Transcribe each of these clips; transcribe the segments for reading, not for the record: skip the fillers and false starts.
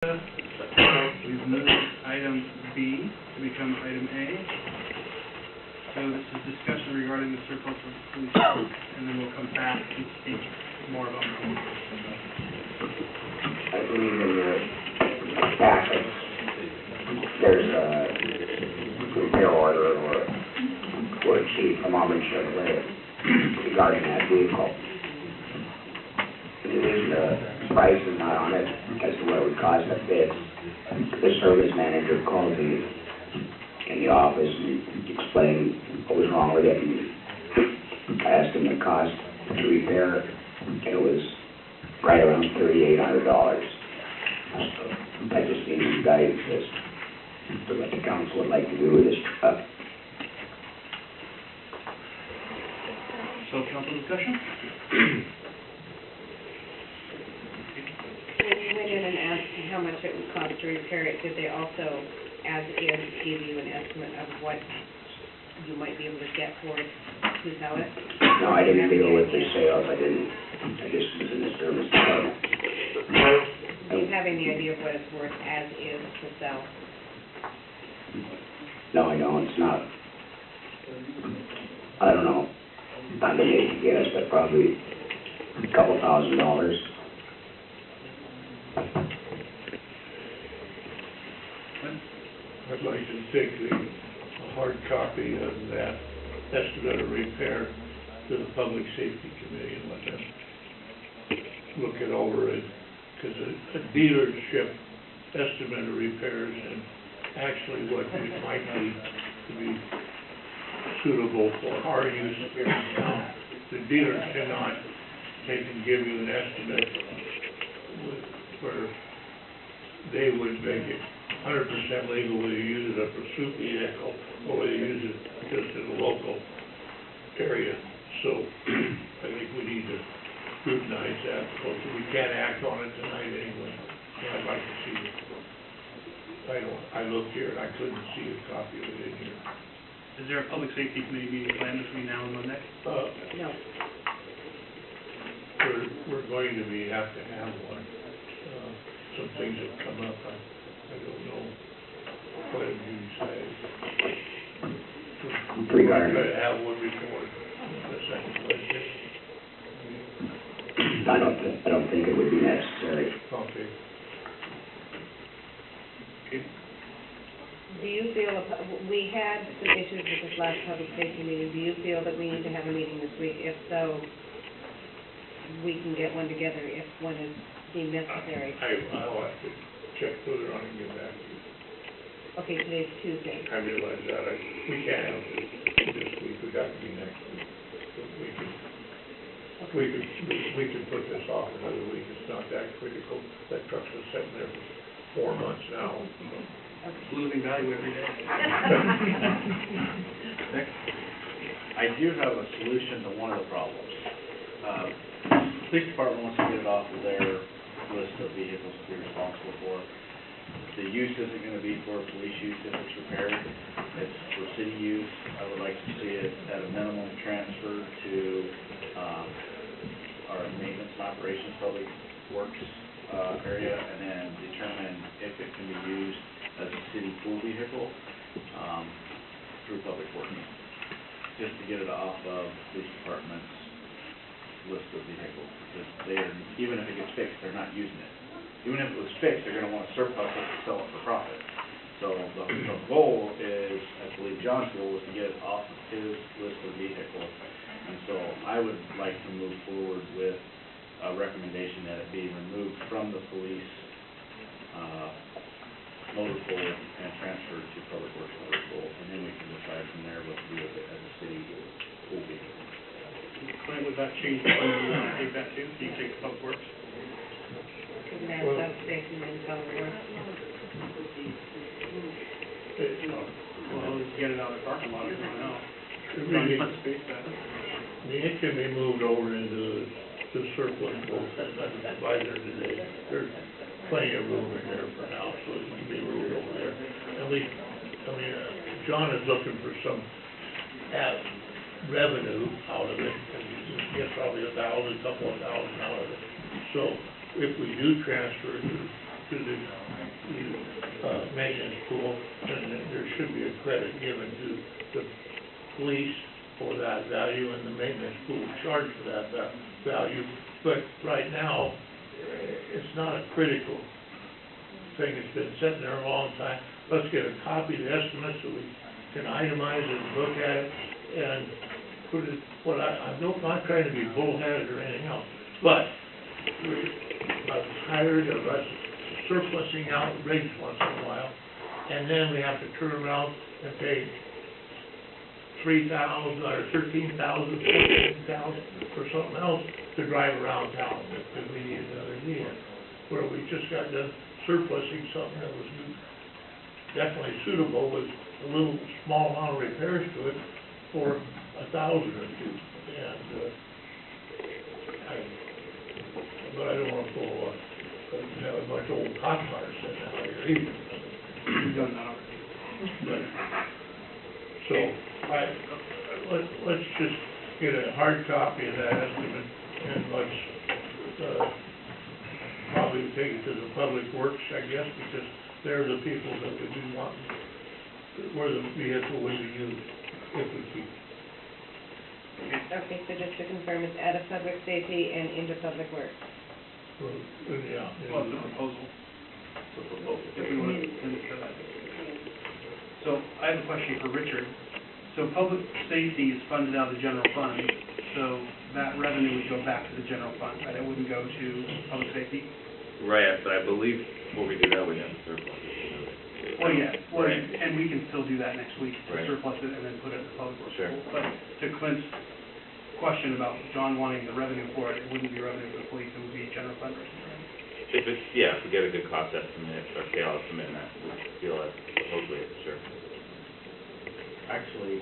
We've moved item B to become item A. So this is discussion regarding the surplus of the police department, and then we'll come back and speak more about the police. I believe in your packets, there's a repair order or worksheet from Auburn Chevrolet regarding that vehicle. The price is not on it as to what it would cost to fix. The service manager called me in the office and explained what was wrong with it. And I asked him the cost to repair, and it was right around $3,800. I just need some guidance as to what the council would like to do with this truck. So, council discussion? When you went in and asked how much it would cost to repair it, did they also, as is, give you an estimate of what you might be able to get for it to sell it? No, I didn't deal with the sales. I just was in the service department. Do you have any idea of what it's worth as is to sell? No, I don't. It's not. I don't know. Not gonna make a guess, but probably a couple $1,000. I'd like to take a hard copy of that estimate of repair to the Public Safety Committee and let them look it over it, because a dealership estimate of repairs and actually what it might be to be suitable for our use here in town. The dealer cannot take and give you an estimate where they would make it 100% legal whether you use it as a pursuit vehicle or whether you use it just in a local area. So I think we need to scrutinize that. We can't act on it tonight anyway. So I'd like to see it. I looked here and I couldn't see a copy of it in here. Is there a public safety committee meeting planned between now and Monday? No. We're going to have to have one. Some things have come up. I don't know. What did you say? We're going to have one before the second Wednesday. I don't think it would be necessary. Okay. Do you feel, we had some issues with this last public safety meeting, do you feel that we need to have a meeting this week? If so, we can get one together if one is deemed necessary. I'll have to check further on and get back to you. Okay, today's Tuesday. I realize that. We can't have it this week. We got to be next week. We can put this off another week. It's not that critical. That truck's been sitting there for 4 months now. It's losing value every day. I do have a solution to one of the problems. Police department wants to get it off of their list of vehicles to be responsible for. The use isn't going to be for police use if it's repaired. It's for city use. I would like to see it at a minimum transferred to our maintenance and operations public works area, and then determine if it can be used as a city pool vehicle through public works, just to get it off of police department's list of vehicles. Because they're, even if it gets fixed, they're not using it. Even if it was fixed, they're going to want to surplus it to sell it for profit. So the goal is, I believe John's goal was to get it off of his list of vehicles. And so I would like to move forward with a recommendation that it be removed from the police motor pool and transferred to public works motor pool, and then we can decide from there what to do with it as a city pool vehicle. Clint, would that change the one you want to take that to? So you take the public works? Isn't that substation and public works? Well, let's get it out of the parking lot or something else. Space that. It can be moved over into the surplus pool. By there today. There's plenty of room in there for now, so it can be moved over there. At least, John is looking for some revenue out of it, and you get probably a couple of thousand out of it. So if we do transfer it to to the maintenance pool, and that there should be a credit given to the police for that value, and the maintenance pool charged for that value. But right now, it's not a critical thing. It's been sitting there a long time. Let's get a copy of the estimate so we can itemize it and look at it and put it, I'm not trying to be bullheaded or anything else, but I'm tired of us surplusing out rigs once in a while, and then we have to turn around and pay $3,000 or $13,000, $14,000 for something else to drive around town because we need another vehicle. Where we just got done surplusing something that was definitely suitable with a little small amount of repairs to it for $1,000 or $2,000, and but I don't want to pull have a bunch of old cop cars sitting out here either. We've done that already. But, so, let's just get a hard copy of that estimate, and let's, probably take it to the Public Works, I guess, because they're the people that would be wanting, where the vehicle would be used, if we keep it. Okay, so just to confirm, it's out of public safety and into public works. Yeah. Well, it's a proposal. If we want to send it to that. So I have a question for Richard. So public safety is funded out of the general fund, so that revenue would go back to the general fund, right? It wouldn't go to public safety? Right, but I believe before we do that, we have to surplus it. Well, yeah, well, Right. and we can still do that next week, to Right. surplus it and then put it in the public works. Sure. But to Clint's question about John wanting the revenue for it, it wouldn't be revenue for the police, it would be general fund or something. If it's, yeah, if we get a good cost estimate, or scale estimate, and that, we feel that, hopefully, sure. Actually,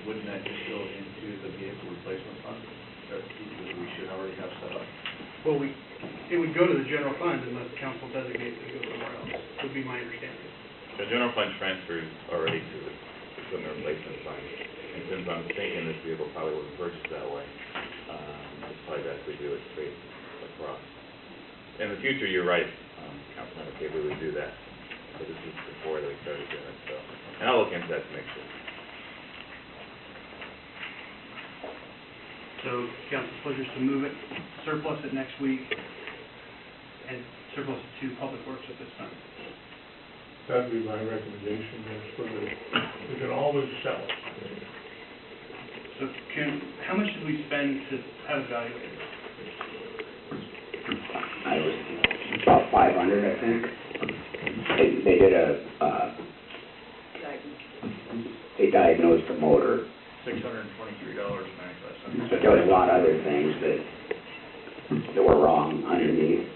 wouldn't that just go into the vehicle replacement fund that we should already have set up? Well, it would go to the general fund unless council designates it to go somewhere else, would be my understanding. The general fund transfers already to the equipment replacement fund, and since I'm thinking this vehicle probably wasn't purchased that way, it's probably best we do it straight across. In the future, you're right, Councilmember Cabley would do that, but this is before they started doing it, so, and I'll look into that to make sure. So council's pleasure is to move it, surplus it next week, and surplus it to public works at this time. That'd be my recommendation, that's for the, we can always sell it. So how much did we spend to have it evaluated? I was about 500, I think. They did they diagnosed the motor, $623.95. but there was a lot of other things that were wrong underneath,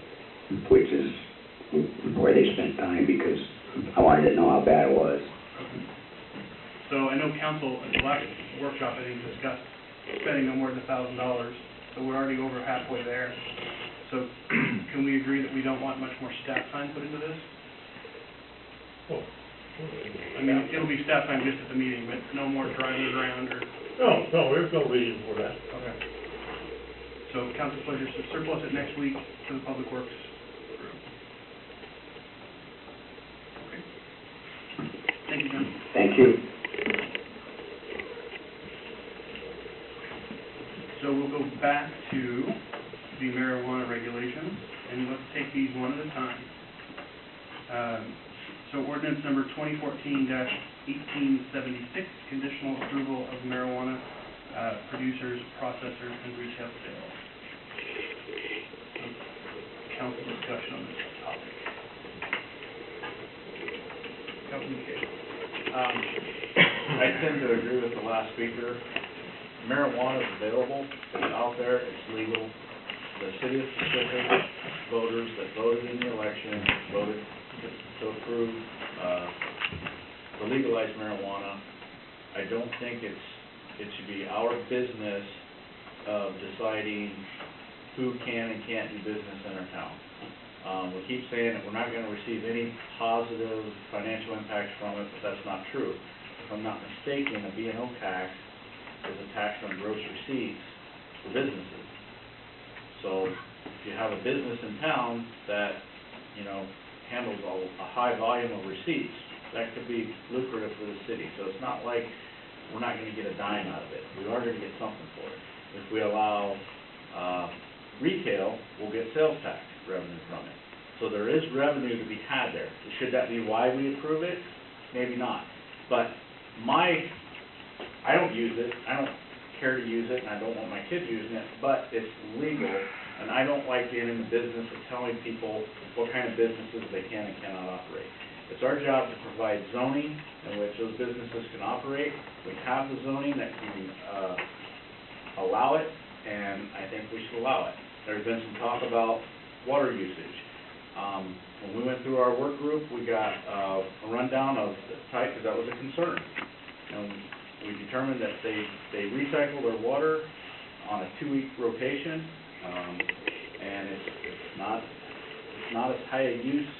which is where they spent time, because I wanted to know how bad it was. So I know council at the last workshop, I think, discussed spending no more than $1,000, so we're already over halfway there. So can we agree that we don't want much more staff time put into this? Oh. I mean, it'll be staff time just at the meeting, but no more driving around or... No, there's no reason for that. Okay. So council pleasure is to surplus it next week to the public works group. Okay. Thank you, John. Thank you. So we'll go back to the marijuana regulations, and let's take these one at a time. So ordinance number 2014-1876, conditional approval of marijuana producers, processors, and retail sales. So, council discussion on this topic. Councilman Cagle. I tend to agree with the last speaker. Marijuana is available, it's out there, it's legal. The city of Pacific voters that voted in the election voted to approve, to legalize marijuana. I don't think it should be our business of deciding who can and can't do business in our town. We keep saying that we're not going to receive any positive financial impacts from it, but that's not true. If I'm not mistaken, a B&O tax is a tax on gross receipts for businesses. So if you have a business in town that, you know, handles a high volume of receipts, that could be lucrative for the city. So it's not like we're not gonna get a dime out of it. We are gonna get something for it. If we allow, retail, we'll get sales tax revenue from it. So there is revenue to be had there. Should that be why we approve it? Maybe not. But I don't use it, I don't care to use it, and I don't want my kids using it, but it's legal, and I don't like being in the business of telling people what kind of businesses they can and cannot operate. It's our job to provide zoning in which those businesses can operate. We have the zoning that can allow it, and I think we should allow it. There's been some talk about water usage. When we went through our work group, we got a rundown of the type, because that was a concern. And we determined that they recycle their water on a 2-week rotation, and it's not as high a use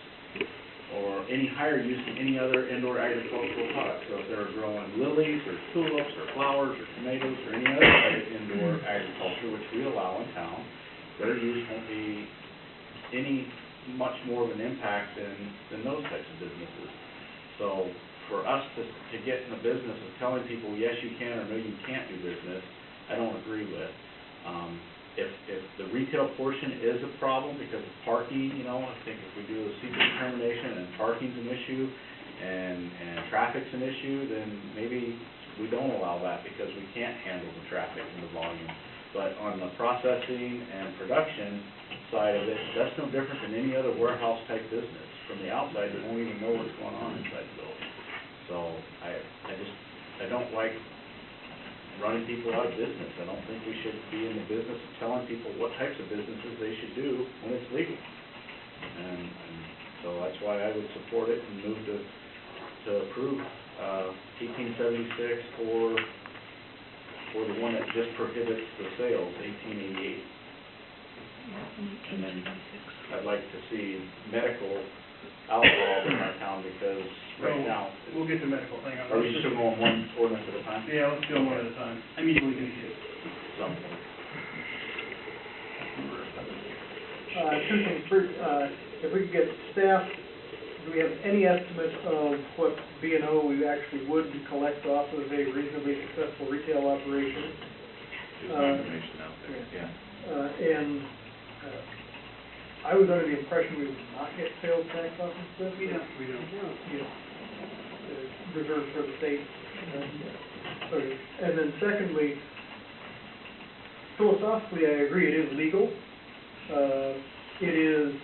or any higher use than any other indoor agricultural product. So if they're growing lilies or tulips or flowers or tomatoes or any other type of indoor agriculture, which we allow in town, their use won't be any much more of an impact than those types of businesses. So for us to get in the business of telling people, yes, you can, or no, you can't do business, I don't agree with. If the retail portion is a problem because of parking, you know, I think if we do a secret determination and parking's an issue and traffic's an issue, then maybe we don't allow that because we can't handle the traffic and the volume. But on the processing and production side of it, that's no different than any other warehouse type business. From the outside, they won't even know what's going on inside the building. So I don't like running people out of business. I don't think we should be in the business of telling people what types of businesses they should do when it's legal. And so that's why I would support it and move to approve 1876 or the one that just prohibits the sales, 1888. And then I'd like to see medical alcohol in our town because right now. We'll get to medical, hang on. Are we still going one ordinance at a time? Yeah, let's go one at a time. I'm easily confused. So. Two things. First, if we could get staff, do we have any estimate of what B&O we actually would collect off of a reasonably successful retail operation? There's no information out there, yeah. I was under the impression we would not get sales tax off of this. We don't. Yeah. Reserved for the state. Okay. And then secondly, philosophically, I agree, it is legal. It is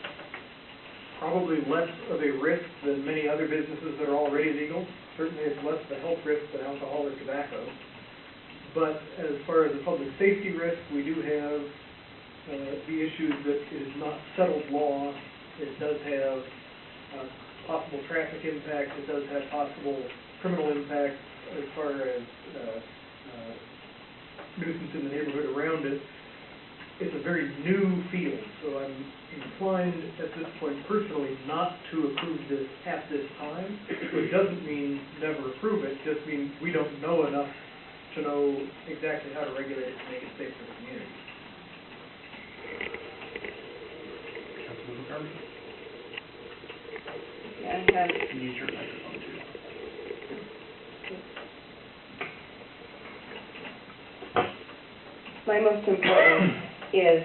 probably less of a risk than many other businesses that are already legal. Certainly it's less of a health risk than alcohol or tobacco. But as far as the public safety risk, we do have the issue that it is not settled law. It does have possible traffic impact. It does have possible criminal impact as far as nuisance in the neighborhood around it. It's a very new field, so I'm inclined at this point personally not to approve this at this time, which doesn't mean never approve it, just means we don't know enough to know exactly how to regulate it to make it safe for the community. Councilmember Carter? Yeah, I have, Can you use your microphone too? my most important is,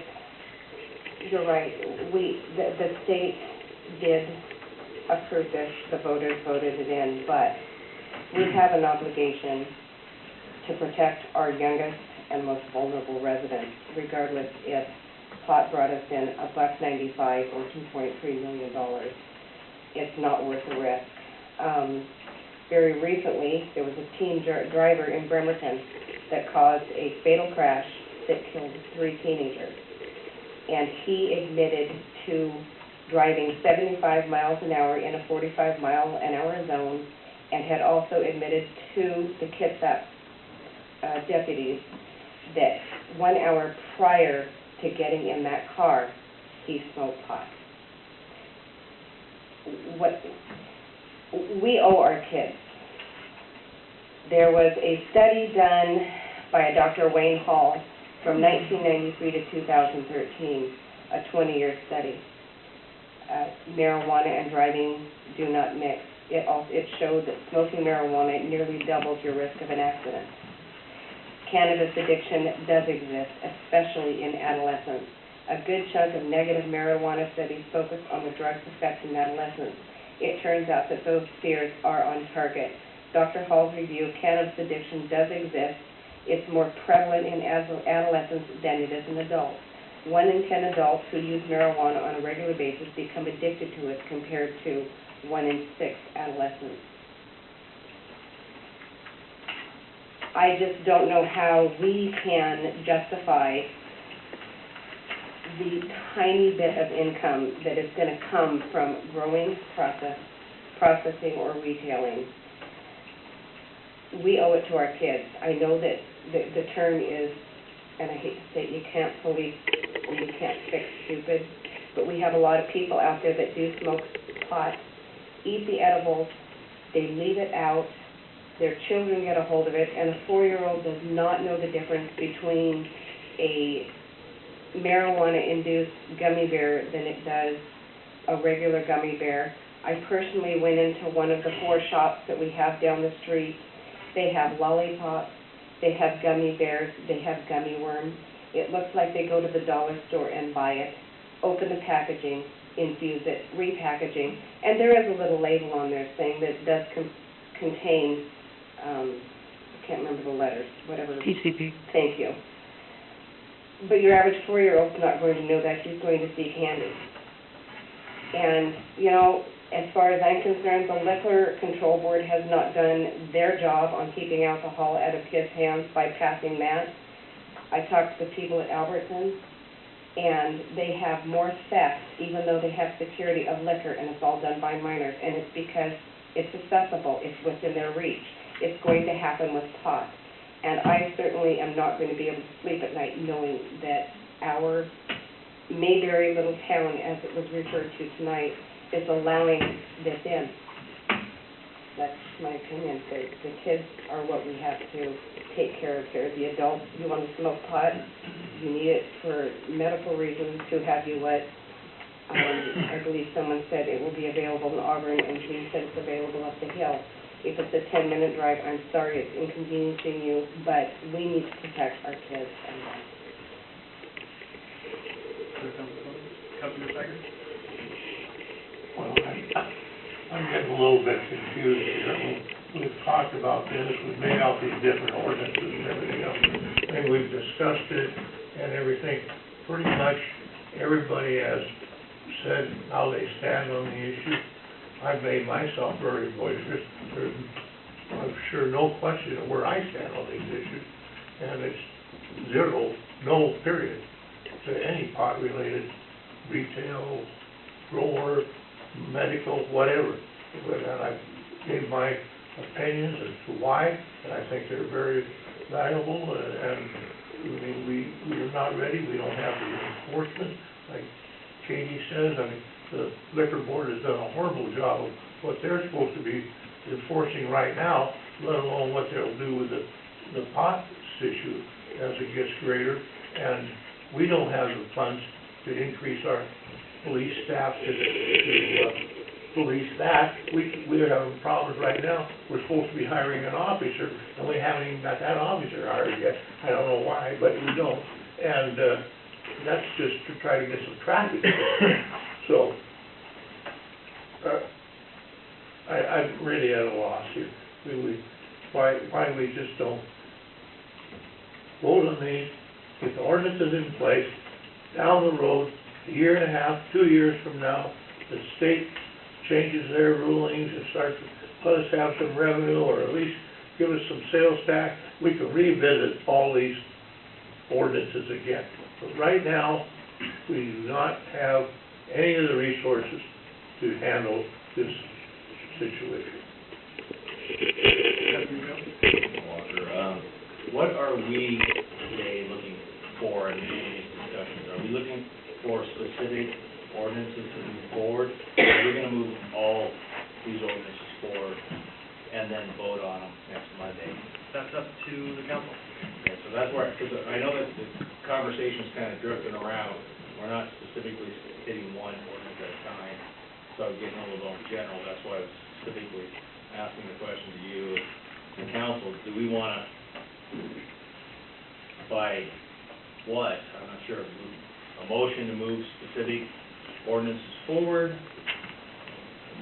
you're right, the state did approve this, the voters voted it in, but we have an obligation to protect our youngest and most vulnerable residents, regardless if pot brought us in $1.95 or $2.3 million. It's not worth the risk. Very recently, there was a teen driver in Bremerton that caused a fatal crash that killed 3 teenagers. And he admitted to driving 75 miles an hour in a 45-mile-an-hour zone, and had also admitted to the Kitsap deputies that 1 hour prior to getting in that car, he smoked pot. What we owe our kids. There was a study done by a Dr. Wayne Hall from 1993 to 2013 a 20-year study. Marijuana and driving do not mix. It showed that smoking marijuana nearly doubles your risk of an accident. Cannabis addiction does exist, especially in adolescents. A good chunk of negative marijuana studies focus on the drug's effect in adolescents. It turns out that those fears are on target. Dr. Hall's review of cannabis addiction does exist. It's more prevalent in adolescents than it is in adults. 1 in 10 adults who use marijuana on a regular basis become addicted to it compared to 1 in 6 adolescents. I just don't know how we can justify the tiny bit of income that is going to come from growing, processing, or retailing. We owe it to our kids. I know that the term is, and I hate to say it, you can't police or you can't fix stupid, but we have a lot of people out there that do smoke pot, eat the edibles, they leave it out, their children get a hold of it, and a 4-year-old does not know the difference between a marijuana-induced gummy bear than it does a regular gummy bear. I personally went into one of the 4 shops that we have down the street. They have lollipops, they have gummy bears, they have gummy worms. It looks like they go to the dollar store and buy it, open the packaging, infuse it, repackaging, and there is a little label on there saying that it does contain, I can't remember the letters, whatever. PCP. Thank you. But your average 4-year-old's not going to know that. He's going to see candy. And, you know, as far as I'm concerned, the Liquor Control Board has not done their job on keeping alcohol out of kids' hands by passing that. I talked to the people at Albertsons, and they have more theft, even though they have security of liquor, and it's all done by minors. And it's because it's accessible. It's within their reach. It's going to happen with pot. And I certainly am not going to be able to sleep at night knowing that our Mayberry little town, as it was referred to tonight, is allowing this in. That's my opinion. The kids are what we have to take care of here. The adults, you want to smoke pot, you need it for medical reasons to have you wet. I believe someone said it will be available in Auburn, and Jean said it's available up the hill. If it's a 10-minute drive, I'm sorry it's inconveniencing you, but we need to protect our kids and them. Councilman Steiger? Well, I'm getting a little bit confused here. We've talked about this, we've made out these different ordinances and everything else, and we've discussed it and everything. Pretty much everybody has said how they stand on the issue. I've made myself very boisterous. There's, I'm sure, no question of where I stand on these issues, and it's zero, no period, to any pot-related retail, grower, medical, whatever. And I gave my opinions as to why, and I think they're very valuable, and I mean, we're not ready, we don't have the enforcement, like Katie says. I mean, the liquor board has done a horrible job of what they're supposed to be enforcing right now, let alone what they'll do with the pot issue as it gets greater. And we don't have the funds to increase our police staff to police that. We're having problems right now. We're supposed to be hiring an officer, and we haven't even got that officer hired yet. I don't know why, but we don't. And that's just to try to get some traffic. So, I'm really at a loss here. Why we just don't vote on these, get the ordinances in place, down the road, a year and a half, 2 years from now, the state changes their rulings and starts to let us have some revenue, or at least give us some sales tax, we can revisit all these ordinances again. But right now, we do not have any of the resources to handle this situation. Walker, what are we today looking for in these discussions? Are we looking for specific ordinances to move forward? Or are we going to move all these ordinances forward and then vote on them next Monday? That's up to the council. Okay, so that's where, because I know that the conversation's kind of drifting around we're not specifically hitting one ordinance at a time, so I'm getting a little more general, that's why I was specifically asking the question to you, the council, do we wanna, by what, I'm not sure, a motion to move specific ordinances forward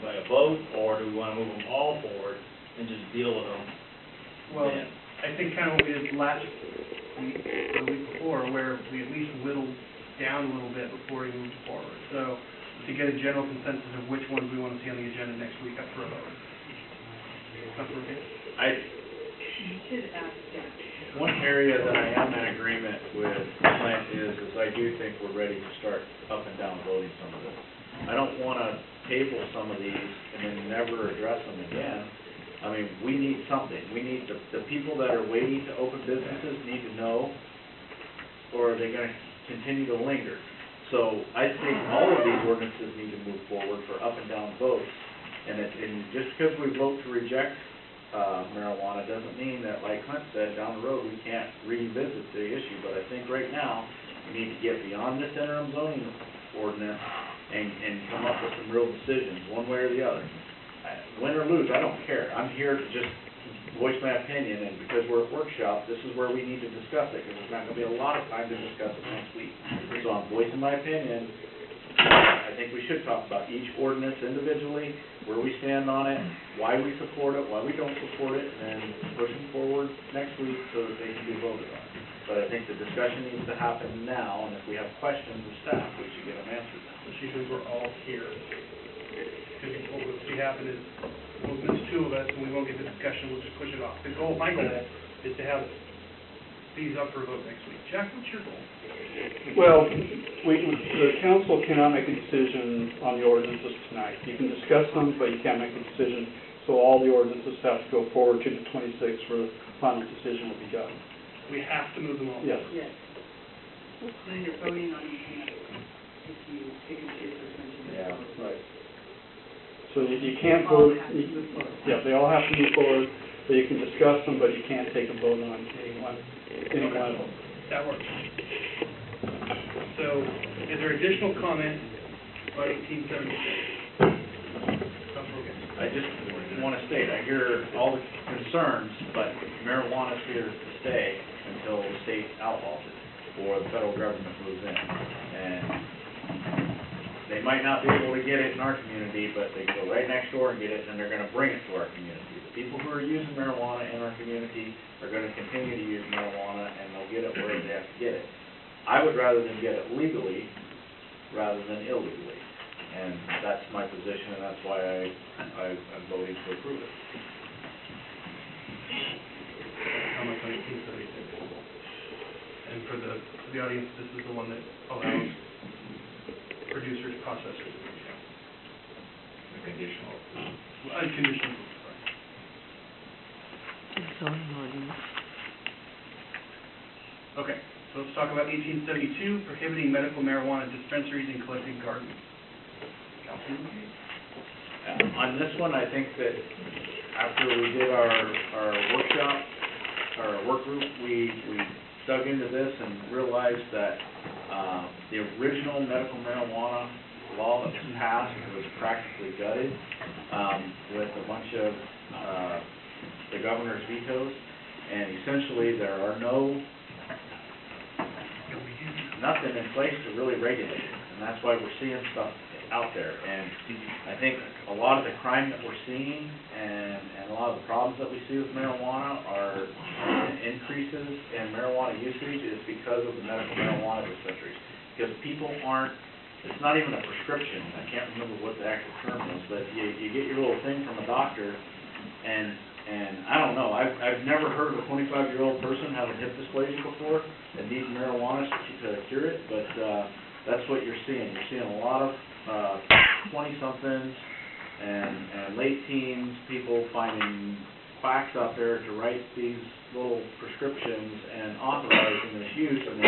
by a vote, or do we wanna move them all forward and just deal with them? Well, then? I think kind of what we did last week, or the week before, where we at least whittled down a little bit before we moved forward. So to get a general consensus of which ones we want to see on the agenda next week up for a vote. Up for a vote. One area that I am in agreement with Clint is I do think we're ready to start up and down voting some of this. I don't want to table some of these and then never address them again. I mean, we need something. We need, the people that are waiting to open businesses need to know, or are they going to continue to linger? So I think all of these ordinances need to move forward for up and down votes. And just because we vote to reject marijuana doesn't mean that, like Clint said, down the road we can't revisit the issue. But I think right now we need to get beyond this interim zoning ordinance and come up with some real decisions, one way or the other. Win or lose, I don't care. I'm here to just voice my opinion, and because we're at workshop, this is where we need to discuss it, because there's not going to be a lot of time to discuss it next week. So I'm voicing my opinion. I think we should talk about each ordinance individually, where we stand on it, why we support it, why we don't support it, and push them forward next week so that they can be voted on. But I think the discussion needs to happen now, and if we have questions of staff, we should get them answered now. Especially because we're all here. Because what will see happen is, well, there's two of us, and we won't get the discussion, we'll just push it off. The goal, my goal, is to have these up for a vote next week. Jack, what's your goal? Well, the council cannot make a decision on the ordinances tonight. You can discuss them, but you can't make a decision, so all the ordinances have to go forward to the 26th where the final decision will be done. We have to move them all. Yes. Yes. When you're voting on them, if you take into suspension. Yeah. Right. So you can't All vote, have to move forward. yeah, they all have to move forward, so you can discuss them, but you can't take a vote on any one of them. That works. So, is there additional comment on 1876? I just want to state, I hear all the concerns, but marijuana's here to stay until the state outlaws it, or the federal government moves in. And they might not be able to get it in our community, but they go right next door and get it, and they're going to bring it to our community. The people who are using marijuana in our community are going to continue to use marijuana, and they'll get it wherever they have to get it. I would rather them get it legally rather than illegally, and that's my position, and that's why I'm voting to approve it. Comment on 1876. And for the audience, this is the one that allows producers, processors. Conditional. Unconditional. Okay, so let's talk about 1872, prohibiting medical marijuana dispensaries and collecting gardens. Councilman? On this one, I think that after we did our workshop, our work group, we dug into this and realized that the original medical marijuana law that was passed was practically gutted with a bunch of the governor's vetoes, and essentially there are nothing in place to really regulate it, and that's why we're seeing stuff out there. And I think a lot of the crime that we're seeing and a lot of the problems that we see with marijuana are increases in marijuana usage is because of the medical marijuana dispensaries. Because people aren't, it's not even a prescription, I can't remember what the actual term is, but you get your little thing from a doctor, and I don't know, I've never heard of a 25-year-old person having hip dysplasia before and needs marijuana to cure it, but that's what you're seeing. You're seeing a lot of 20-somethings and late teens, people finding quacks out there to write these little prescriptions and authorizing this use. I mean,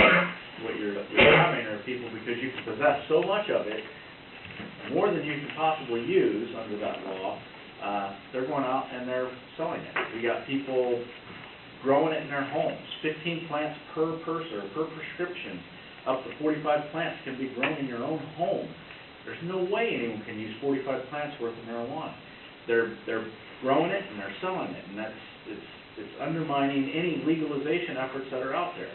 what you're having are people, because you can possess so much of it, more than you can possibly use under that law, they're going out and they're selling it. We got people growing it in their homes, 15 plants per person, or per prescription. up to 45 plants can be grown in your own home. There's no way anyone can use 45 plants worth of marijuana. They're growing it and they're selling it, and it's undermining any legalization efforts that are out there.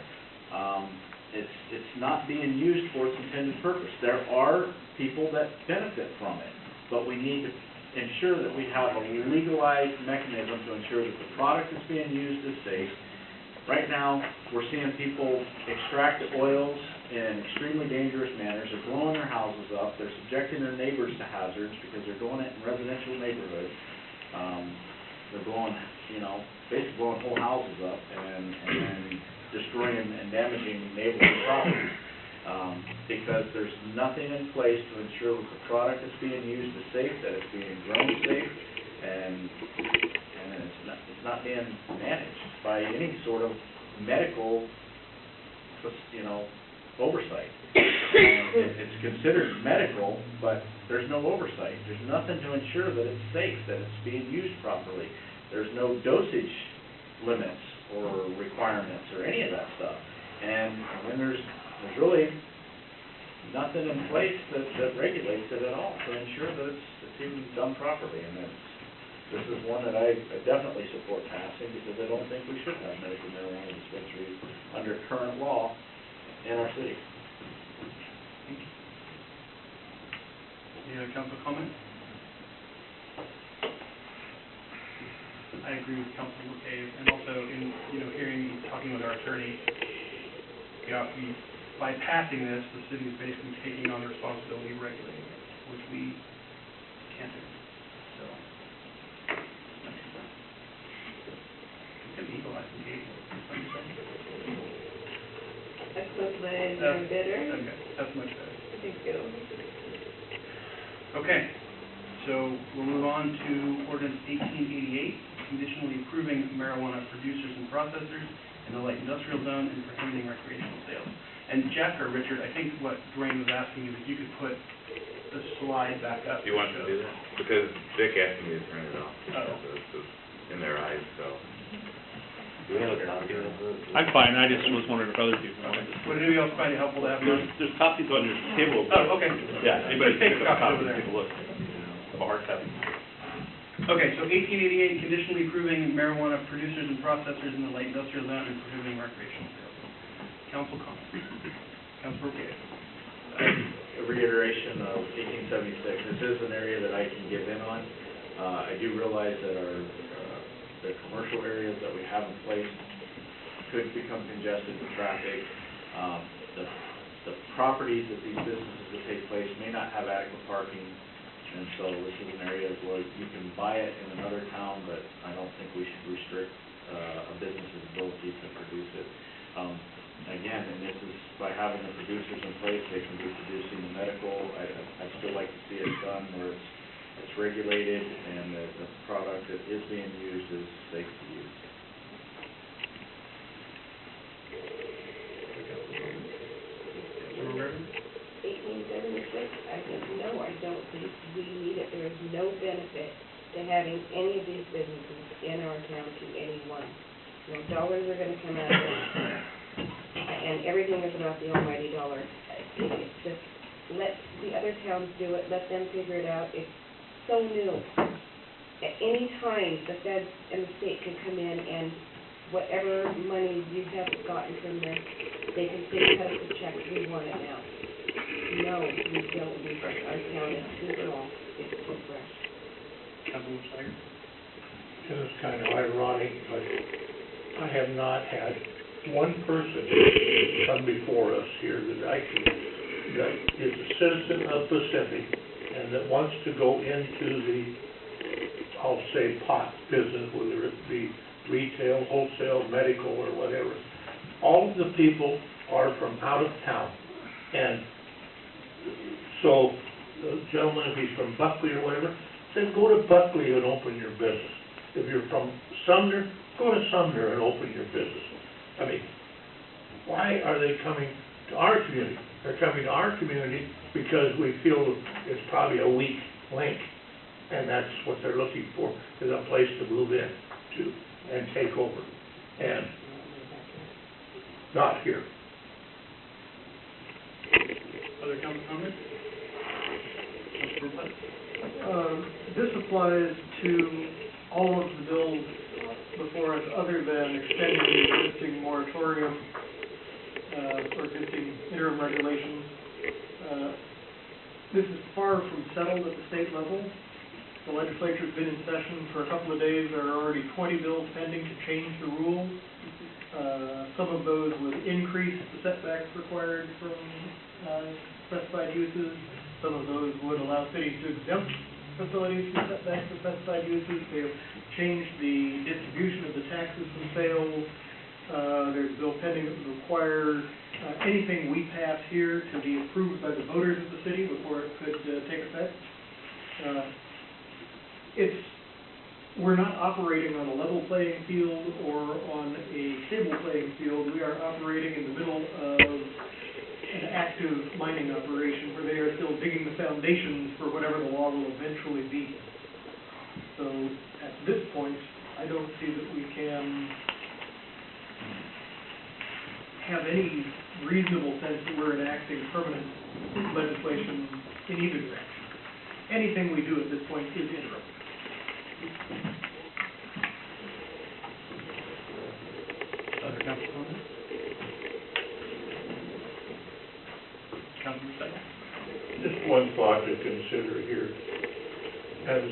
It's not being used for its intended purpose. There are people that benefit from it, but we need to ensure that we have a legalized mechanism to ensure that the product that's being used is safe. Right now, we're seeing people extract the oils in extremely dangerous manners. They're blowing their houses up. They're subjecting their neighbors to hazards because they're doing it in residential neighborhoods. They're blowing, basically blowing whole houses up and destroying and damaging neighborhood property. Because there's nothing in place to ensure that the product that's being used is safe, that it's being grown safe, and it's not being managed by any sort of medical, oversight. It's considered medical, but there's no oversight. There's nothing to ensure that it's safe, that it's being used properly. There's no dosage limits or requirements or any of that stuff. And then there's really nothing in place that regulates it at all to ensure that it's even done properly. And this is one that I definitely support passing, because I don't think we should have medical marijuana dispensaries under current law in our city. Any other council comment? I agree with Councilor McCabe, and also in, talking with our attorney, by passing this, the city is basically taking on the responsibility of regulating it, which we can't do. So, we can legalize the game. Equivalent or better? Okay, that's much better. I think so. Okay, so we'll move on to ordinance 1888, conditionally approving marijuana producers and processors in the light industrial zone and prohibiting recreational sales. And Jeff or Richard, I think what Dwayne was asking you is you could put the slide back up. Do you want to do that? Because Vic asked me to turn it off. Oh. So it's in their eyes, so. Do we have a copy of it? I'm fine, I just was wondering if other people Okay. wanted to. Would anybody else find it helpful to have those? There's copies on your table. Oh, okay. Yeah, anybody Take can a pick up a copy over copy there. and take a look. Have a hard copy. Okay, so 1888, conditionally approving marijuana producers and processors in the light industrial zone and prohibiting recreational sales. Council comment. Councilor McCabe. A reiteration of 1876. This is an area that I can get in on. I do realize that the commercial areas that we have in place could become congested with traffic. The properties that these businesses will take place may not have adequate parking, and so this is an area where you can buy it in another town, but I don't think we should restrict a business's ability to produce it. Again, and this is by having the producers in place, they can be producing the medical. I'd still like to see it done where it's regulated and the product that is being used is safe to use. 1876, I think, no, I don't think we need it. There is no benefit to having any of these businesses in our town to anyone. No dollars are gonna come out of it, and everything is about the almighty dollar. It's just, let the other towns do it, let them figure it out. It's so new. At any time, the feds and the state can come in and whatever money you have gotten from this, they can say, cut us a check, we want it now. No, we don't need it. Our town is too small, it's too fresh. Councilor Steiger. It's kind of ironic, but I have not had one person come before us here that is a citizen of Pacific and that wants to go into the, I'll say, pot business, whether it be retail, wholesale, medical, or whatever. All of the people are from out of town. And so the gentleman, if he's from Buckley or whatever, said go to Buckley and open your business. If you're from Sumner, go to Sumner and open your business. I mean, why are they coming to our community? They're coming to our community because we feel it's probably a weak link, and that's what they're looking for, is a place to move in to and take over. And not here. Other council comments? Councilor Potts? This applies to all of the bills before us, other than extending the existing moratorium, or existing interim regulations. This is far from settled at the state level. The legislature's been in session for a couple of days. There are already 20 bills pending to change the rules. Some of those would increase the setbacks required from specified uses. Some of those would allow cities to exempt facilities from setbacks for specified uses. They have changed the distribution of the taxes from sales. There's a bill pending that would require anything we pass here to be approved by the voters of the city before it could take effect. We're not operating on a level playing field or on a stable playing field. We are operating in the middle of an active mining operation where they are still digging the foundations for whatever the law will eventually be. So at this point, I don't see that we can have any reasonable sense that we're enacting permanent legislation in either direction. Anything we do at this point is interim. Other council comments? Councilor Stewart? Just one thought to consider here. As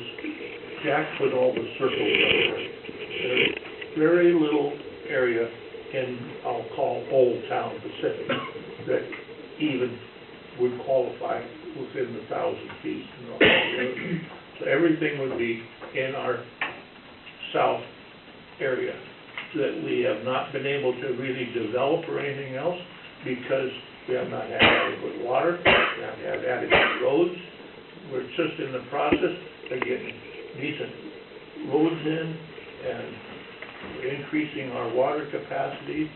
Jack put all the circles up there's very little area in, I'll call Old Town Pacific, that even would qualify within the 1,000 feet. So everything would be in our south area that we have not been able to really develop or anything else because we have not had adequate water, we haven't had adequate roads. We're just in the process of getting decent roads in and increasing our water capacity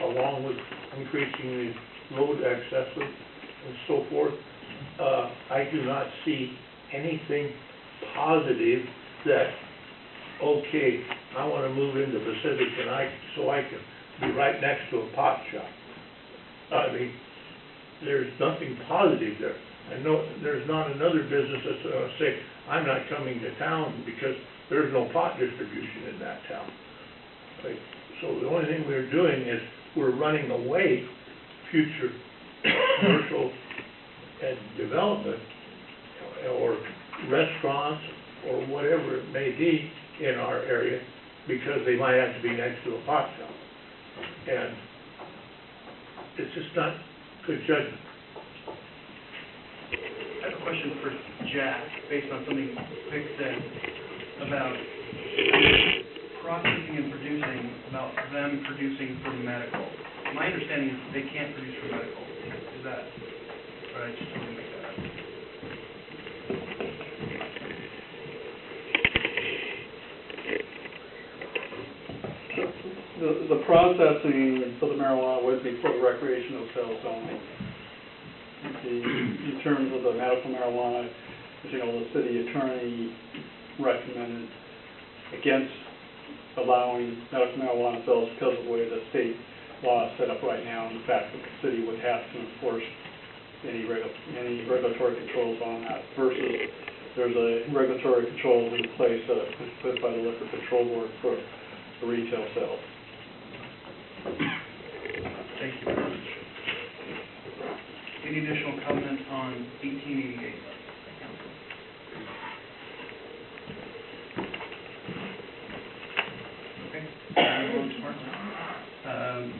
along with increasing the road access and so forth. I do not see anything positive that, okay, I want to move into Pacific so I can be right next to a pot shop. I mean, there's nothing positive there. I know there's not another business that's going to say, I'm not coming to town because there's no pot distribution in that town. Right? So the only thing we're doing is we're running away future commercial and development or restaurants or whatever it may be in our area because they might have to be next to a pot shop. And it's just not good judgment. I have a question for Jack, based on something Vic said about processing and producing, about them producing for medical. My understanding is they can't produce for medical. Is that right? Just want to make that up. The processing for the marijuana would be for recreational sales only. In terms of the medical marijuana, as you know, the city attorney recommended against allowing medical marijuana sales because of the way the state law is set up right now, and the fact that the city would have to enforce any regulatory controls on that, versus there's a regulatory controls in place put by the Liquor Control Board for the retail sales. Thank you very much. Any additional comment on 1888? Okay.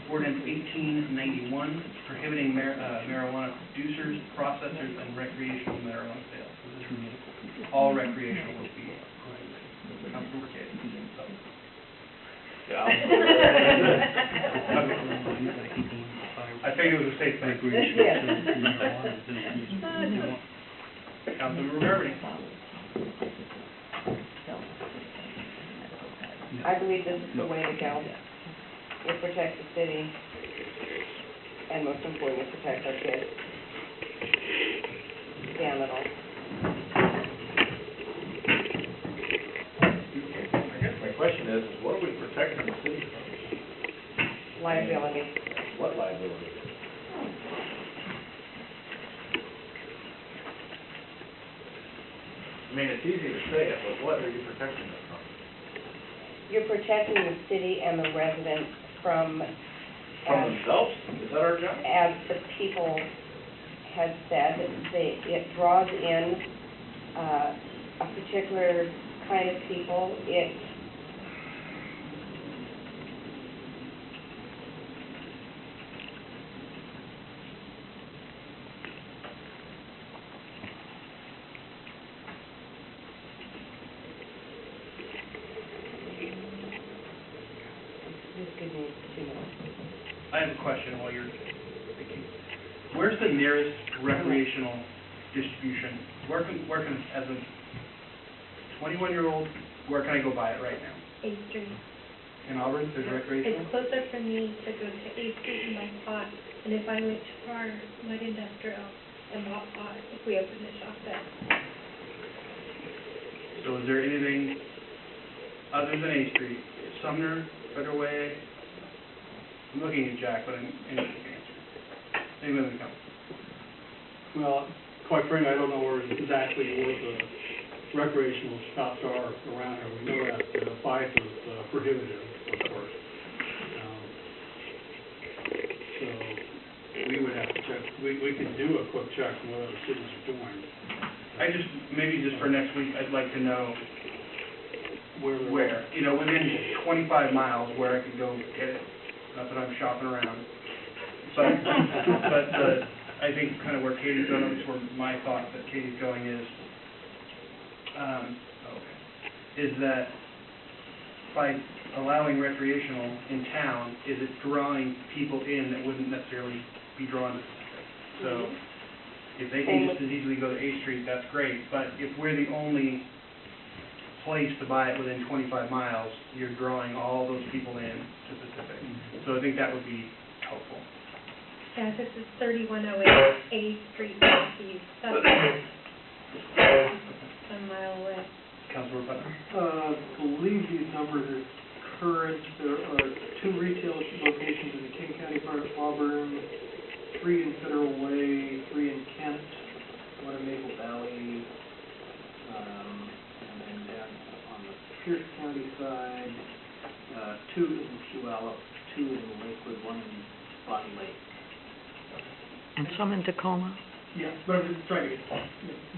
Ordinance 1891, prohibiting marijuana producers, processors, and recreational marijuana sales. So this is all recreational would be prohibited. Councilor Kaye. Yeah. I figured it was a safe thing. Councilor Rivera. I believe this is the way to go. It protects the city, and most importantly, protects our kids. Damn it all. I guess my question is what are we protecting the city from? Liability. What liability? I mean, it's easy to say it, but what are you protecting us from? You're protecting the city and the residents from, From themselves? Is that our job? as the people had said, it draws in a particular kind of people. This could need to know. I have a question while you're thinking. Where's the nearest recreational distribution? Where can, as a 21-year-old, where can I go buy it right now? 8th Street. In Auburn, there's recreational? It's closer for me to go to 8th Street and buy pot, and if I went to our light industrial and bought pot, if we opened the shop there. So is there anything other than 8th Street? Sumner, Federal Way? I'm looking at Jack, but anyone can answer. Anyone can come. Well, quite frankly, I don't know where exactly where the recreational shops are around here. We know that Fife is prohibitive, of course. So we would have to check, we could do a quick check on what other cities are doing. Maybe just for next week, I'd like to know Where? you know, within 25 miles where I could go get it. Not that I'm shopping around. But I think kind of where Katie's going, at least where my thought that Katie's going is that by allowing recreational in town, is it drawing people in that wouldn't necessarily be drawn to Pacific? So if they can just as easily go to 8th Street, that's great. But if we're the only place to buy it within 25 miles, you're drawing all those people in to Pacific. So I think that would be helpful. Yeah, this is 3108 8th Street Northeast, that's a mile away. Councilor Putnam? Believe these numbers are current. There are 2 retail locations in the King County part of Auburn, 3 in Federal Way, 3 in Kent, 1 in Maple Valley, and then down on the Pierce County side, 2 in Puyallup, 2 in Lakewood, 1 in Bonnie Lake. And some in Tacoma? Yes, but I'm just trying to get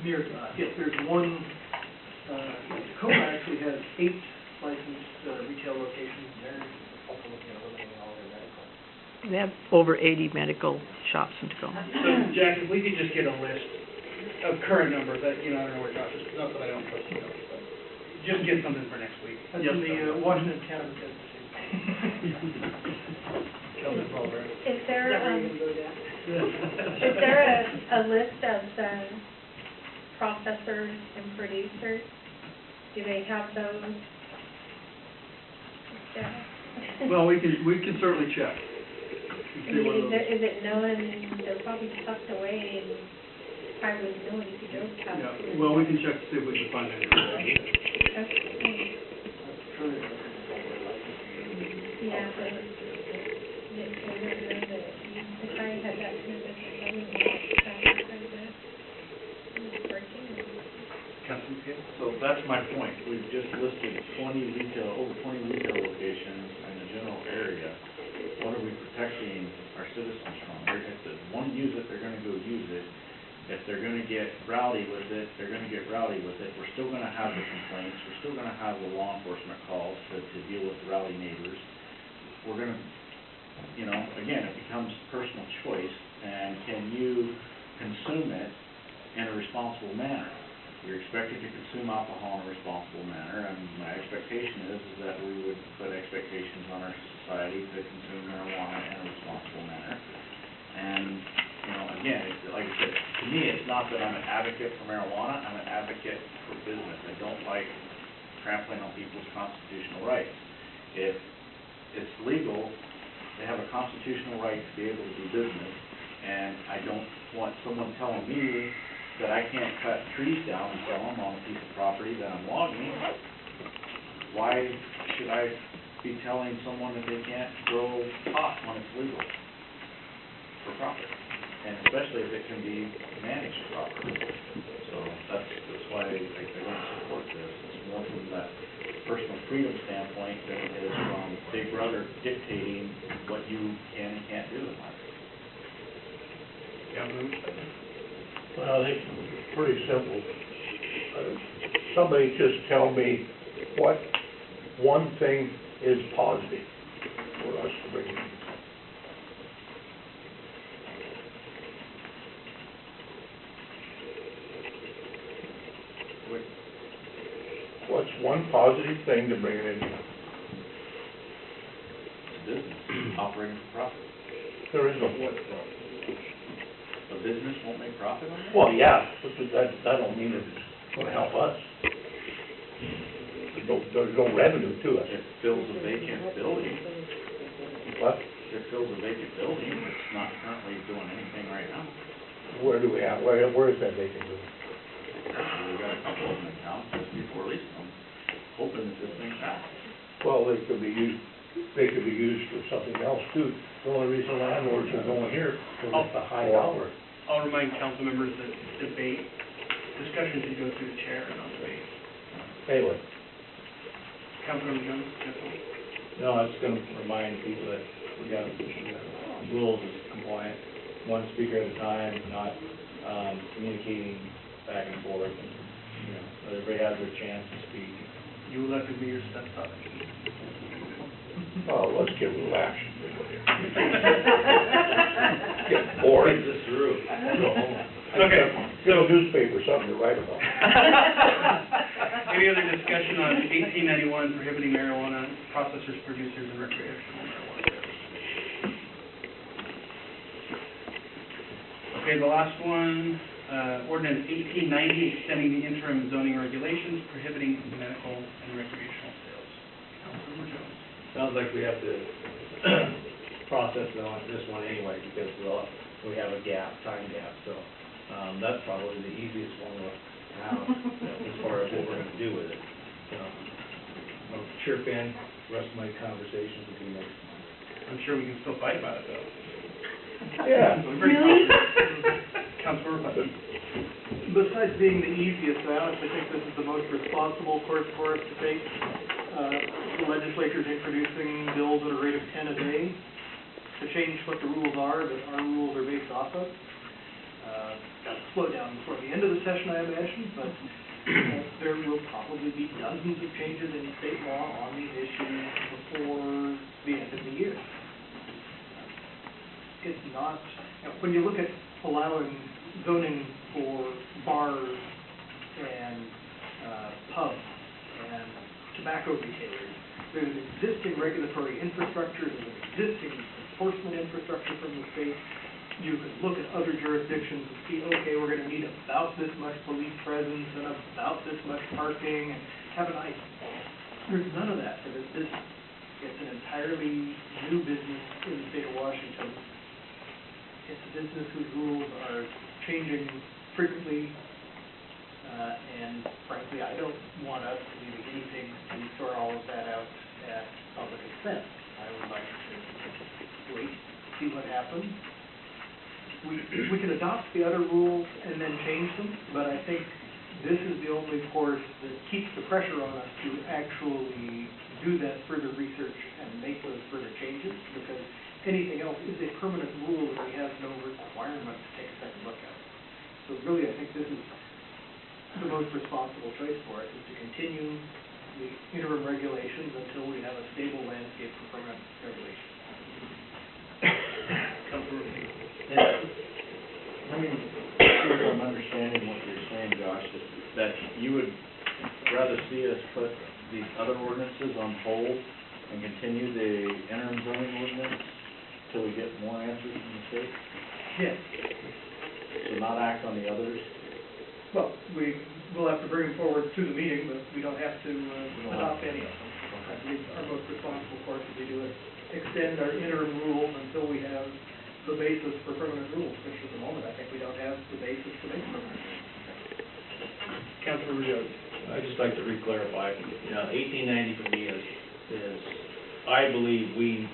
near to us. Yes, there's 1, Tacoma actually has 8 licensed retail locations. They're also looking at eliminating all their medical. They have over 80 medical shops in Tacoma. So, Jack, if we could just get a list of current numbers, that, you know, I don't know where Josh is, not that I don't trust you, but just get something for next week. That's in the Washington Cannabis Institute. Is there, is there a list of the processors and producers? Do they have those? Yeah. Well, we can certainly check. I mean, is it known, they're probably tucked away and probably wouldn't know if you drove past them. Yeah, well, we can check to see if we can find anything. Okay. Yeah, but if I had that kind of business, I wouldn't want to track it quite a bit. It's working. Councilman Pierce? So that's my point. We've just listed over 20 retail locations in the general area. What are we protecting our citizens from? If they want to use it, they're going to go use it. If they're going to get rowdy with it, they're going to get rowdy with it. We're still going to have the complaints. We're still going to have the law enforcement calls to deal with rowdy neighbors. We're going to, you know, again, it becomes personal choice, and can you consume it in a responsible manner? You're expected to consume alcohol in a responsible manner, and my expectation is that we would put expectations on our society to consume marijuana in a responsible manner. And, you know, again, like I said, to me, it's not that I'm an advocate for marijuana, I'm an advocate for business. I don't like trampling on people's constitutional rights. If it's legal, they have a constitutional right to be able to do business, and I don't want someone telling me that I can't cut trees down and sell them on a piece of property that I'm logging. Why should I be telling someone that they can't grow pot when it's legal for profit? and especially if it can be managed properly. So that's why I don't support this. It's more from that personal freedom standpoint than it is from Big Brother dictating what you can and can't do in life. Well, I think it's pretty simple. Somebody just tell me what one thing is positive for us to bring in. What's one positive thing to bring it in? Business operating for profit. There is no what from. A business won't make profit on it? Well, yeah, but that don't mean that it's gonna help us. There's no revenue to it. It fills a vacant building. What? It fills a vacant building. It's not currently doing anything right now. Where do we have, where is that vacant building? We've got a couple of them in town just before leasing them, hoping that this thing passes. Well, they could be used for something else too. The only reason landlords are going here is it's a high dollar. I'll remind council members that discussion should go through the chair and not debate. Anyway, Councilmember Jones, yes, sir. No, I was gonna remind people that we got rules is compliant, one speaker at a time, not, communicating back and forth, and, you know, everybody has their chance to speak. You elected me your stepson. oh, let's get a little action. Get bored. Brings us through. Okay, Get a newspaper, something to write about. Any other discussion on 1891 prohibiting marijuana processors, producers, and recreational marijuana sales? Okay, the last one, ordinance 1890, extending the interim zoning regulations prohibiting medical and recreational sales. Councilmember Jones. Sounds like we have to process on this one anyway, because we have a time gap, so, that's probably the easiest one to have as far as what we're gonna do with it. I'll chirp in, the rest of my conversations will be next month. I'm sure we can still fight about it, though. Yeah. Really? Councilmember Putnam. Besides being the easiest out, I think this is the most responsible course for us to take. The legislature's introducing bills at a rate of 10 a day to change what the rules are that our rules are based off of. That'll slow down before the end of the session, I imagine, but there will probably be dozens of changes in state law on these issues before the end of the year. It's not, when you look at allowing zoning for bars and pubs and tobacco retailers, there's an existing regulatory infrastructure, there's an existing enforcement infrastructure from the state. You can look at other jurisdictions and see, okay, we're gonna need about this much police presence and about this much parking, and have an idea. There's none of that for this business. It's an entirely new business in the state of Washington. It's a business whose rules are changing frequently, and frankly, I don't want us to be the guinea pigs to sort all of that out at public expense. I would like to wait, see what happens. We can adopt the other rules and then change them, but I think this is the only course that keeps the pressure on us to actually do that further research and make those further changes, because anything else is a permanent rule that we have no requirement to take a second look at. So really, I think this is the most responsible choice for us, is to continue the interim regulations until we have a stable landscape for permanent regulation. Let me see if I'm understanding what you're saying, Josh, that you would rather see us put these other ordinances on hold and continue the interim zoning ordinance till we get more answers from the state? Yes. So not act on the others? Well, we will have to bring them forward to the meeting, but we don't have to adopt any of them. I believe our most responsible course would be to extend our interim rules until we have the basis for permanent rules, which at the moment, I think we don't have the basis to make permanent rules. Councilmember Jones. I'd just like to re-clarify, 1890 for me is, I believe we,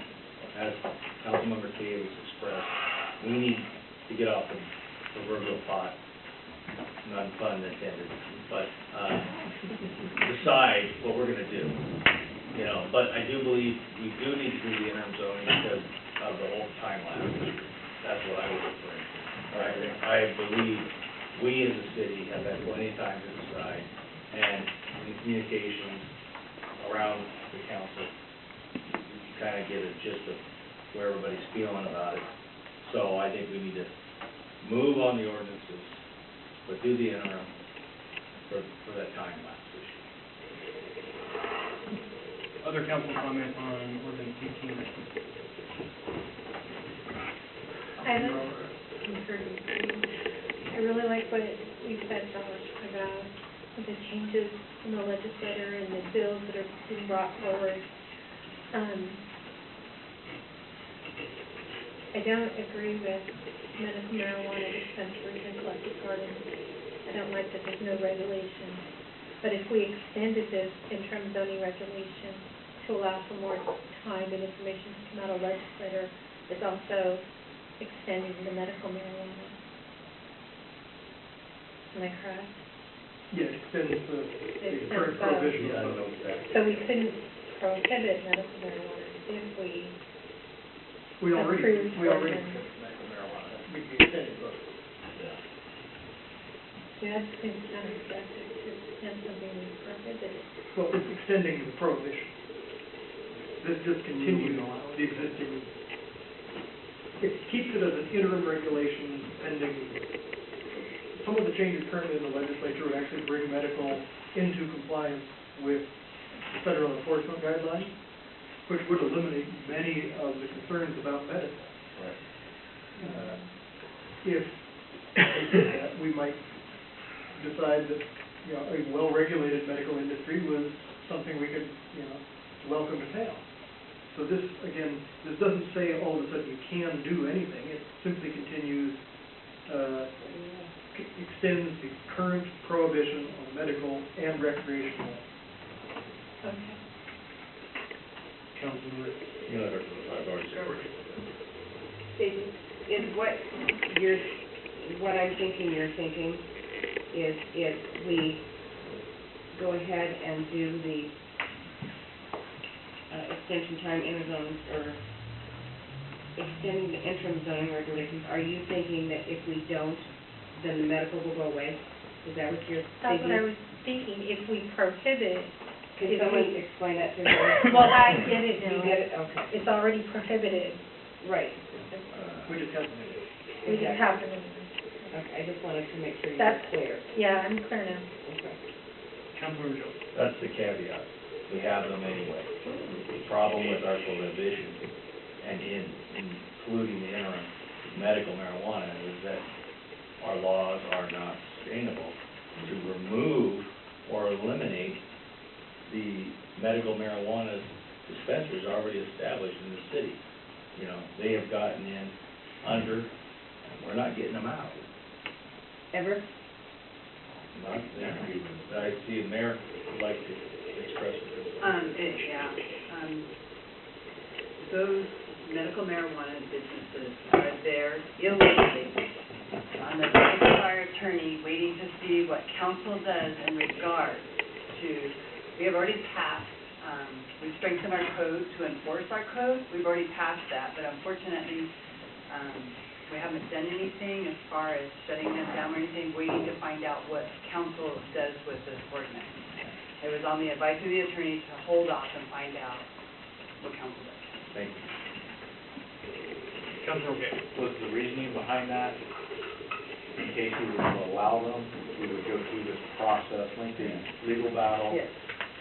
as Councilmember Tahoe has expressed, we need to get off the proverbial pot, none pun intended, but, decide what we're gonna do. You know, but I do believe we do need to do the interim zoning because of the whole time lapse. That's what I was referring to. I believe we as a city have had plenty of time to decide, and in communications around the council, you can kind of get a gist of where everybody's feeling about it. So I think we need to move on the ordinances, but do the interim for that time lapse issue. Other council comment on ordinance 18? I really like what you said, Josh, about the changes in the legislature and the bills that are being brought forward. I don't agree with medical marijuana dispensaries and collective gardens. I don't like that there's no regulation. But if we extended this interim zoning regulation to allow for more time and information to come out of legislature, it's also extending the medical marijuana. Am I correct? Yeah, it extends the current extends prohibition. Yeah, I don't know exactly. So we couldn't prohibit medical marijuana if we We already approved extended ordinance. medical marijuana. We can extend it, but Yeah, that seems kind of excessive to extend something we prohibited. well, it's extending the prohibition. This just continues the existing, it keeps it as an interim regulation pending. Some of the changes currently in the legislature would actually bring medical into compliance with federal enforcement guidelines, which would eliminate many of the concerns about medicine. Right. If they did that, we might decide that, you know, a well-regulated medical industry was something we could, you know, welcome to town. So this, again, this doesn't say all of a sudden you can do anything. It simply continues, extends the current prohibition on medical and recreational. Okay. Councilman Rick? You know, I've already said. Is what I'm thinking you're thinking is if we go ahead and do the extension time interim or extending the interim zoning regulations, are you thinking that if we don't, then the medical will go away? Is that what you're thinking? That's what I was thinking, if we prohibit. Can someone explain that to me? Well, I get it now. You get it? Okay. It's already prohibited. Right. We just have to. We just have to. Okay, I just wanted to make sure you're That's clear. Yeah, I'm clear now. Okay. Councilman Jones? That's the caveat. We have them anyway. The problem with our prohibition and including the interim medical marijuana is that our laws are not sustainable to remove or eliminate the medical marijuana dispensaries already established in the city. You know, they have gotten in under, and we're not getting them out. Ever? Not there. I see the mayor would like to express it. Those medical marijuana businesses are there illegally. I'm a fire attorney waiting to see what council does in regard to, we have already passed, we've strengthened our code to enforce our code. We've already passed that, but unfortunately, we haven't done anything as far as shutting them down or anything, waiting to find out what council does with this ordinance. It was on the advice of the attorney to hold off and find out what council does. Thank you. Councilman Gay? Was the reasoning behind that, in case we were to allow them, we would go through this process, lengthy legal battle Yes.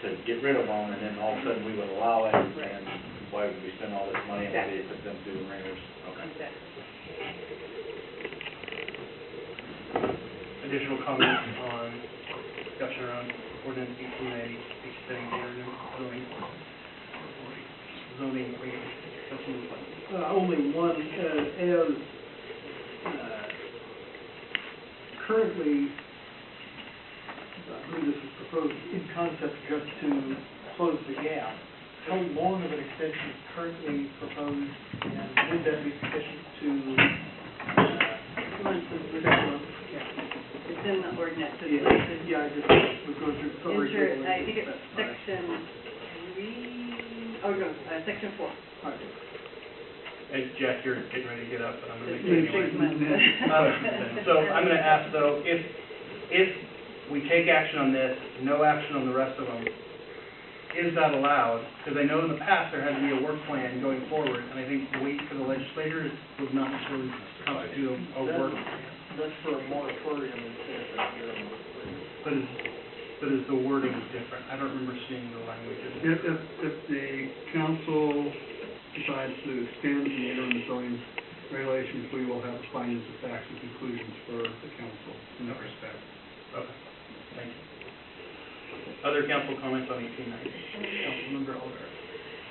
to get rid of them, and then all of a sudden we would allow it, and why would we spend all this money and they put them through the ringers? Okay. Exactly. Additional comments on discussion around ordinance 1890, extending the zoning regulations. Councilman Flynn? Only one, as currently, I believe this is proposed in concept just to close the gap. How long of an extension is currently proposed, and would that be sufficient to months is the, it's in the ordinance, it's Yeah, listed. yeah, I just was going through summary. I think it's section 3, oh no, section 4. Hey, Jack, you're getting ready to get up, but I'm gonna make Yeah, it 6 anyway. months. So I'm gonna ask though, if we take action on this, no action on the rest of them, is that allowed? Because I know in the past there had to be a work plan going forward, and I think wait for the legislators would not necessarily constitute a work plan. That's for a moratorium instead of a year. But is the wording different? I don't remember seeing the language. If the council decides to extend the interim zoning regulations, we will have findings of facts and conclusions for the council in that respect. Okay, thank you. Other council comments on 1890? Councilmember Alder.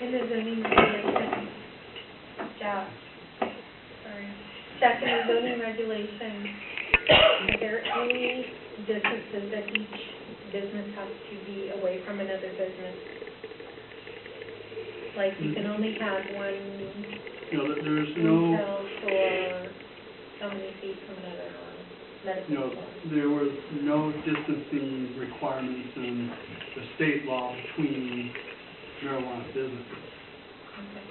In the zoning regulations, Jack, in the zoning regulations, are there any distances that each business has to be away from another business? Like, you can only have one No, there's no, retail store so many feet from another, or medical no, store? there was no distancing requirements in the state law between marijuana businesses. Okay.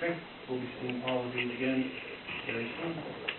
Okay, we'll be seeing all of these again very soon.